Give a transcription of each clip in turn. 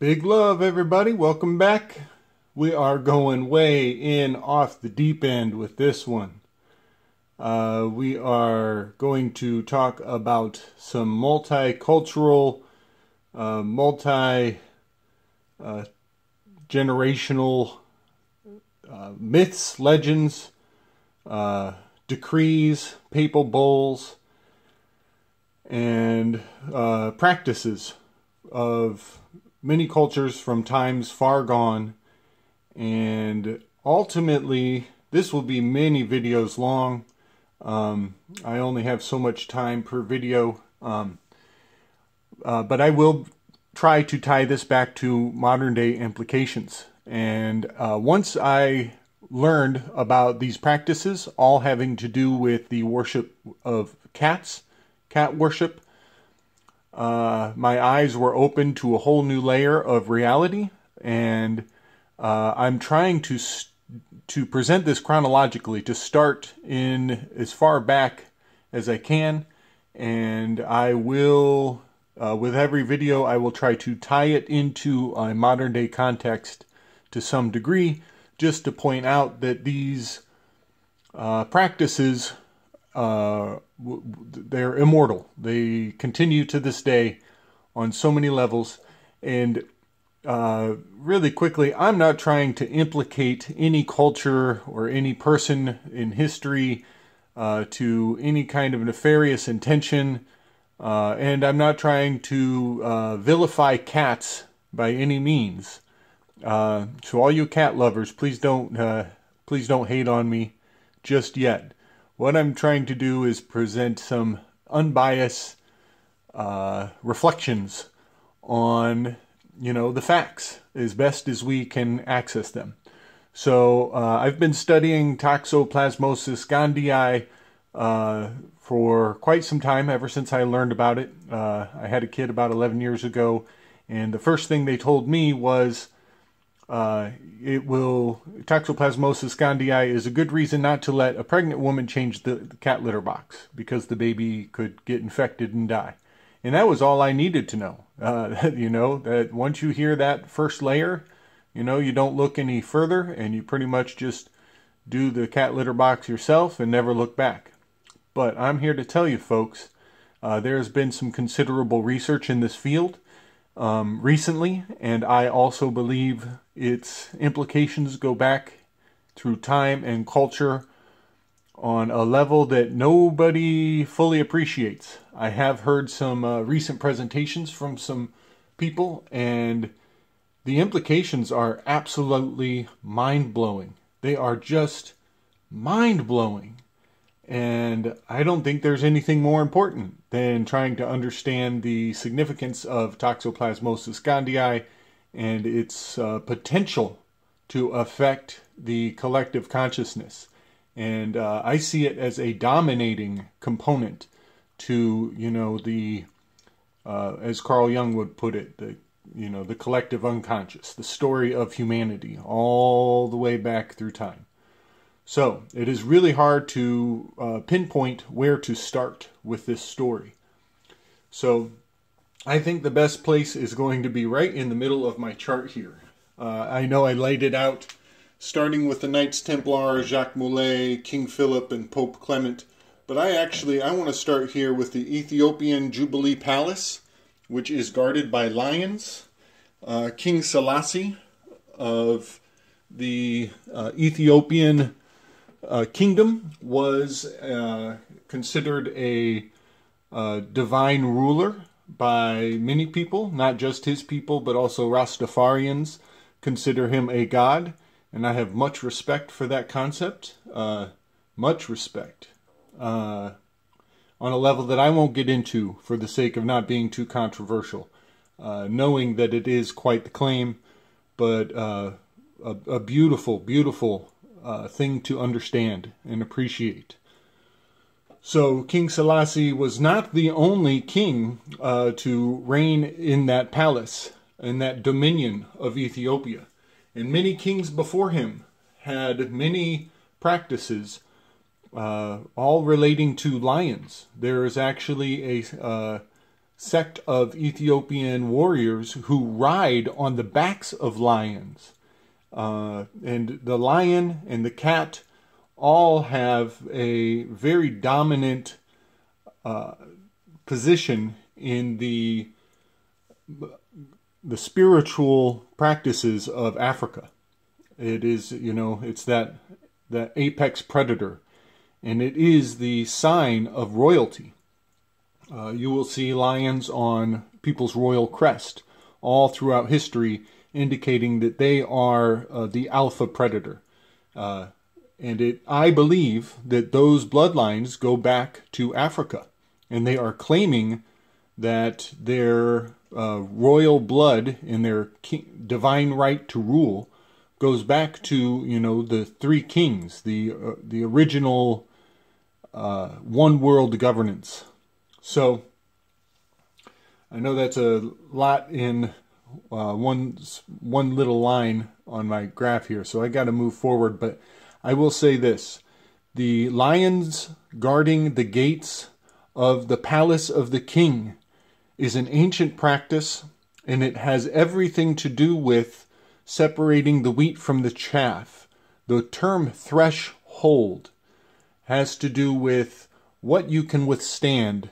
Big love, everybody. Welcome back. We are going way in off the deep end with this one. We are going to talk about some multicultural, multi-generational myths, legends, decrees, papal bulls, and practices of many cultures from times far gone. And ultimately, this will be many videos long. I only have so much time per video, but I will try to tie this back to modern day implications. And once I learned about these practices, all having to do with the worship of cats, cat worship, my eyes were open to a whole new layer of reality, and I'm trying to present this chronologically, to start in as far back as I can, and I will, with every video, I will try to tie it into a modern day context to some degree, just to point out that these practices, they're immortal. They continue to this day on so many levels. And really quickly, I'm not trying to implicate any culture or any person in history to any kind of nefarious intention. And I'm not trying to vilify cats by any means. So all you cat lovers, please don't hate on me just yet. What I'm trying to do is present some unbiased reflections on, the facts as best as we can access them. So I've been studying Toxoplasmosis gondii for quite some time, ever since I learned about it. I had a kid about 11 years ago, and the first thing they told me was Toxoplasmosis gondii is a good reason not to let a pregnant woman change the cat litter box, because the baby could get infected and die. And that was all I needed to know. That once you hear that first layer, you don't look any further, and you pretty much just do the cat litter box yourself and never look back. But I'm here to tell you, folks, there has been some considerable research in this field recently, and I also believe its implications go back through time and culture on a level that nobody fully appreciates. I have heard some recent presentations from some people, and the implications are absolutely mind-blowing. They are just mind-blowing. And I don't think there's anything more important than trying to understand the significance of Toxoplasmosis gondii and its potential to affect the collective consciousness. And I see it as a dominating component to, as Carl Jung would put it, the collective unconscious, the story of humanity, all the way back through time. So it is really hard to pinpoint where to start with this story. So I think the best place is going to be right in the middle of my chart here. I know I laid it out starting with the Knights Templar, Jacques Molay, King Philip, and Pope Clement. But I want to start here with the Ethiopian Jubilee Palace, which is guarded by lions. King Selassie of the Ethiopian kingdom was considered a divine ruler by many people, not just his people, but also Rastafarians consider him a god, and I have much respect for that concept, much respect, on a level that I won't get into for the sake of not being too controversial, knowing that it is quite the claim, but a beautiful, beautiful thing to understand and appreciate. So King Selassie was not the only king to reign in that palace, in that dominion of Ethiopia. And many kings before him had many practices, all relating to lions. There is actually a sect of Ethiopian warriors who ride on the backs of lions. And the lion and the cat all have a very dominant position in the spiritual practices of Africa. It is, it's that apex predator, and it is the sign of royalty. You will see lions on people's royal crest all throughout history, indicating that they are the alpha predator. And I believe that those bloodlines go back to Africa, and they are claiming that their royal blood and their divine right to rule goes back to, the three kings, the original one world governance. So I know that's a lot in one little line on my graph here, so I got to move forward. But I will say this: the lions guarding the gates of the palace of the king is an ancient practice, and it has everything to do with separating the wheat from the chaff. The term threshold has to do with what you can withstand.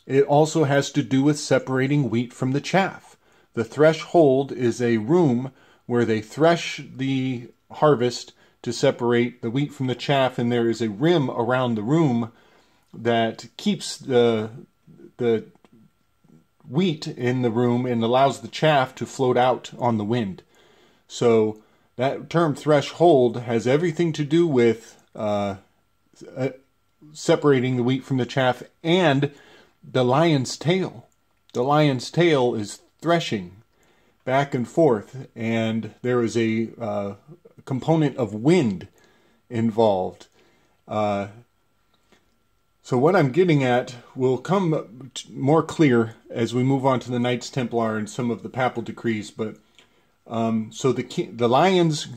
It also has to do with separating wheat from the chaff. The threshold is a room where they thresh the harvest to separate the wheat from the chaff, and there is a rim around the room that keeps the wheat in the room and allows the chaff to float out on the wind. So that term threshold has everything to do with separating the wheat from the chaff, and the lion's tail. The lion's tail is threshing back and forth, and there is a component of wind involved. So what I'm getting at will come more clear as we move on to the Knights Templar and some of the papal decrees. But so the lion's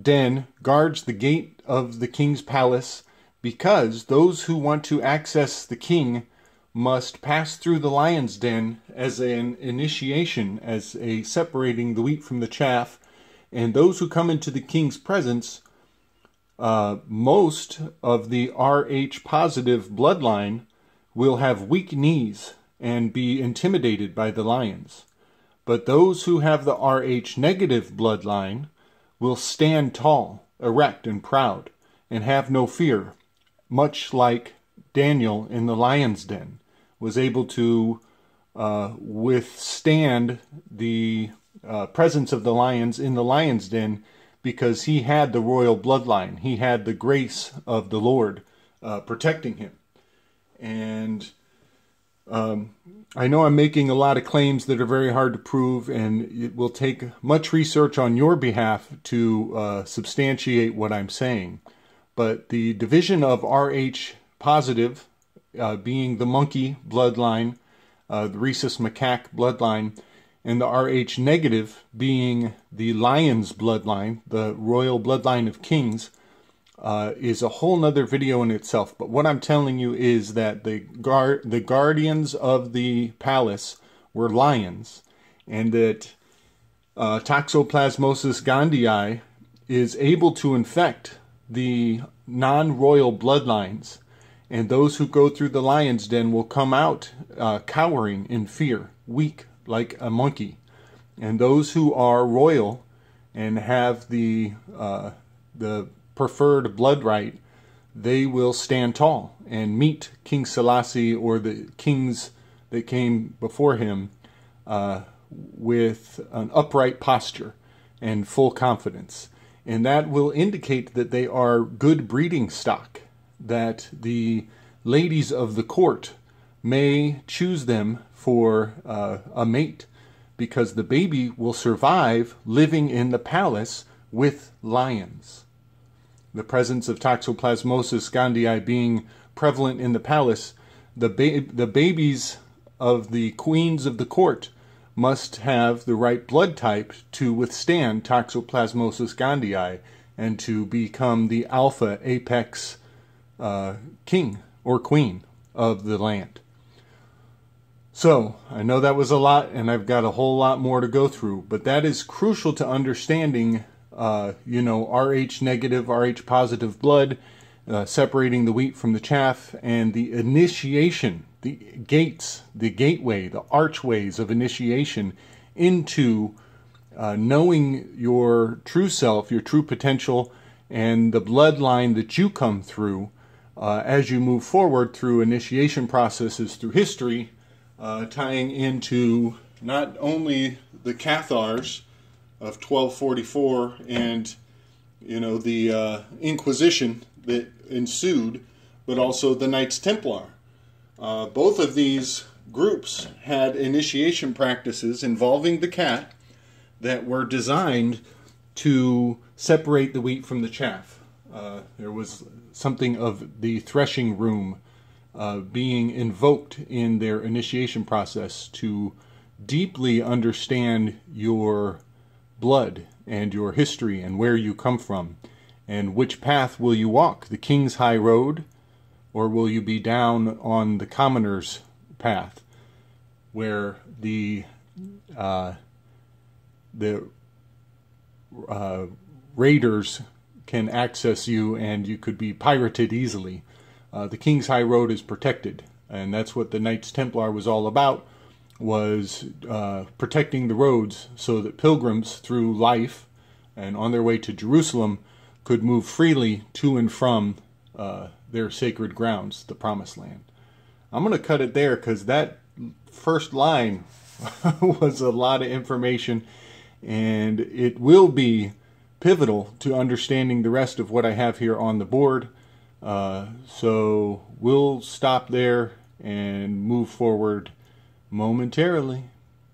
den guards the gate of the king's palace, because those who want to access the king must pass through the lion's den as an initiation, as a separating the wheat from the chaff. And those who come into the king's presence, most of the Rh positive bloodline will have weak knees and be intimidated by the lions. But those who have the Rh negative bloodline will stand tall, erect, and proud, and have no fear, much like Daniel in the lion's den was able to withstand the presence of the lions in the lion's den, because he had the royal bloodline. He had the grace of the Lord protecting him. And I know I'm making a lot of claims that are very hard to prove, and it will take much research on your behalf to substantiate what I'm saying. But the division of Rh positive being the monkey bloodline, the rhesus macaque bloodline, and the Rh negative being the lion's bloodline, the royal bloodline of kings, is a whole nother video in itself. But what I'm telling you is that the guardians of the palace were lions, and that Toxoplasmosis gondii is able to infect the non-royal bloodlines, and those who go through the lion's den will come out cowering in fear, weak like a monkey. And those who are royal and have the preferred blood right, they will stand tall and meet King Selassie or the kings that came before him with an upright posture and full confidence. And that will indicate that they are good breeding stock, that the ladies of the court may choose them for a mate, because the baby will survive living in the palace with lions. The presence of Toxoplasmosis gondii being prevalent in the palace, the babies of the queens of the court must have the right blood type to withstand Toxoplasmosis gondii and to become the alpha apex king or queen of the land. So, I know that was a lot, and I've got a whole lot more to go through, but that is crucial to understanding, RH negative, RH positive blood, separating the wheat from the chaff, and the initiation, the gates, the gateway, the archways of initiation into knowing your true self, your true potential, and the bloodline that you come through as you move forward through initiation processes through history, tying into not only the Cathars of 1244 and the Inquisition that ensued, but also the Knights Templar. Both of these groups had initiation practices involving the cat that were designed to separate the wheat from the chaff. There was something of the threshing room being invoked in their initiation process to deeply understand your blood and your history and where you come from and which path will you walk, the King's High Road, or will you be down on the commoner's path where the raiders can access you and you could be pirated easily. The King's High Road is protected, and that's what the Knights Templar was all about, was protecting the roads so that pilgrims through life and on their way to Jerusalem could move freely to and from their sacred grounds, the Promised Land. I'm going to cut it there because that first line was a lot of information, and it will be pivotal to understanding the rest of what I have here on the board. So we'll stop there and move forward momentarily.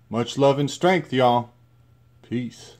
Much love and strength, y'all. Peace.